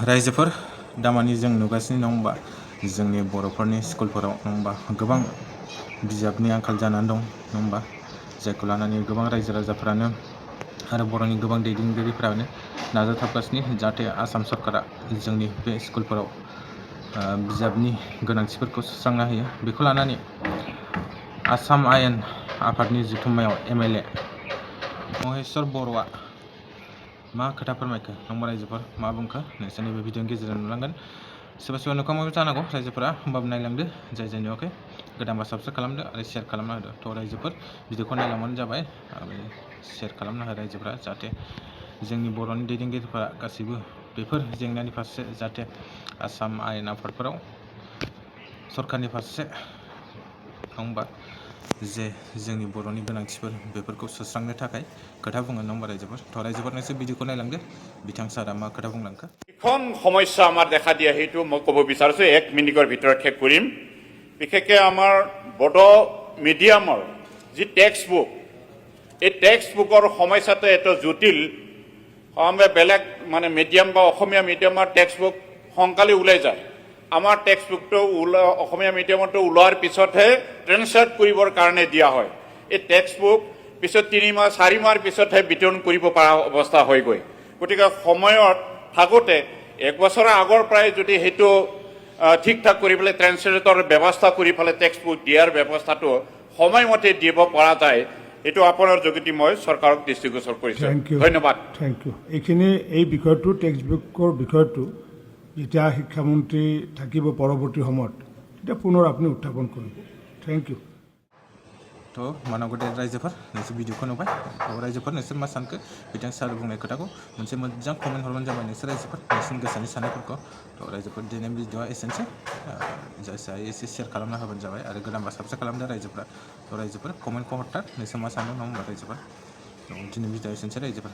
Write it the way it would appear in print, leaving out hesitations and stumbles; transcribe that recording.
रायजोफोर दामानि जों नुगासिनो दं होनबा जोंनि बर'फोरनि स्कुलफोराव नङा गोबां बिजाबनि आंखाल जानानै दं नङा जायखौ लानानै गोबां रायजो राजाफोरानो आरो बर'नि गोबां दैदेनगिरिफोरानो नाजाथाबगासिनो जाहाथे आसाम सरकारा जोंनि बे स्कुलफोराव बिजाबनि गोनांथिफोरखौ सुस्रांना होयो। बेखौ लानानै आसाम आयेन आफादनि जथुम्मायाव एमएलए महेश्वर बर'आ मा खोथा फोरमायखो नंबा रायजोफोर मा बुंखो नोंसोरनि बे भिडिअनि गेजेरजों नुलांगोन। सोरबा सोरबा नुखांबायबो जानांगौ रायजोफोरा, होमबाबो नायलांदो जाय जाय नुवाखै गोदानबा साबस्क्राइब खालामदो आरो शेयार खालामना होदो। थ' रायजोफोर भिडिअखौ नायलांबानो जाबाय आरो शेयार खालामना हो रायजोफोरा, जाहाथे जोंनि बर'नि दैदेनगिरिफोरा गासैबो बेफोर जेंनानि फारसे जाहाथे आसाम आयेन आफादफोराव सरकारनि फारसे नङा जे जोंनि बर'नि गोनांथिफोर बेफोरखौ सुस्रांनो थाखाय खोथा बुङो नङा रायजोफोर। थ' रायजोफोर नोंसोर भिडिअखौ नायलांदो बिथां सारा मा खोथा बुंलांखो। এখন সমস্যা আমাৰ দেখা দিয়া সেইটো মই ক'ব বিচাৰিছোঁ, 1 মিনিটৰ ভিতৰত শেষ কৰিম। বিশেষকৈ আমাৰ বড়ো মিডিয়ামৰ যি টেক্সট বুক, এই টেক্সট বুকৰ সমস্যাটো এটা জটিল। আমি বেলেগ মানে মিডিয়াম বা অসমীয়া মিডিয়ামৰ টেক্সট বুক সোনকালে ওলাই যায়। আমাৰ টেক্সট বুকটো অসমীয়া মিডিয়ামতো ওলোৱাৰ পিছতহে ট্ৰেন্সলেট কৰিবৰ কাৰণে দিয়া হয়। এই টেক্সট বুক পিছত 3 মাহ 4 মাহৰ পিছতহে বিতৰণ কৰিব পৰা অৱস্থা হয়গৈ। গতিকে সময়ত থাকোঁতে 1 বছৰৰ আগৰ পৰাই যদি সেইটো ঠিক ঠাক কৰি পেলাই ট্ৰেন্সলেটৰ ব্যৱস্থা কৰি পেলাই টেক্সট বুক দিয়াৰ ব্যৱস্থাটো সময়মতে দিব পৰা যায়, এইটো আপোনাৰ যোগেদি মই চৰকাৰক দৃষ্টিগোচৰ কৰিছোঁ। ধন্যবাদ। Thank you. এইখিনি এই বিষয়টো টেক্সট বুকৰ বিষয়টো যেতিয়া শিক্ষামন্ত্ৰী থাকিব পৰৱৰ্তী সময়ত তেতিয়া পুনৰ আপুনি উত্থাপন কৰিব। Thank you. थ' मानांगौ दे रायजोफोर नोंसोर भिडिअखौ नुबाय। थ' रायजोफोर नोंसोर मा सानखो बिथां सार बुंनाय खोथाखौ मोनसे मोजां कमेन्ट हरबानो जाबाय नोंसोर रायजोफोर नोंसोरनि गोसोनि साननायफोरखौ। थ' रायजोफोर दिनै भिडिअआ एसेनोसै, जायखिया एसे शेयार खालामना होबानो जाबाय आरो गोदानबा साबस्क्राइब खालामदो रायजोफोरा। थ' रायजोफोर कमेन्टखौ हरथार नोंसोर मा सानदों नङा होमबा रायजोफोर। थ' दिनै भिडिअआ एसेनोसै रायजोफोर।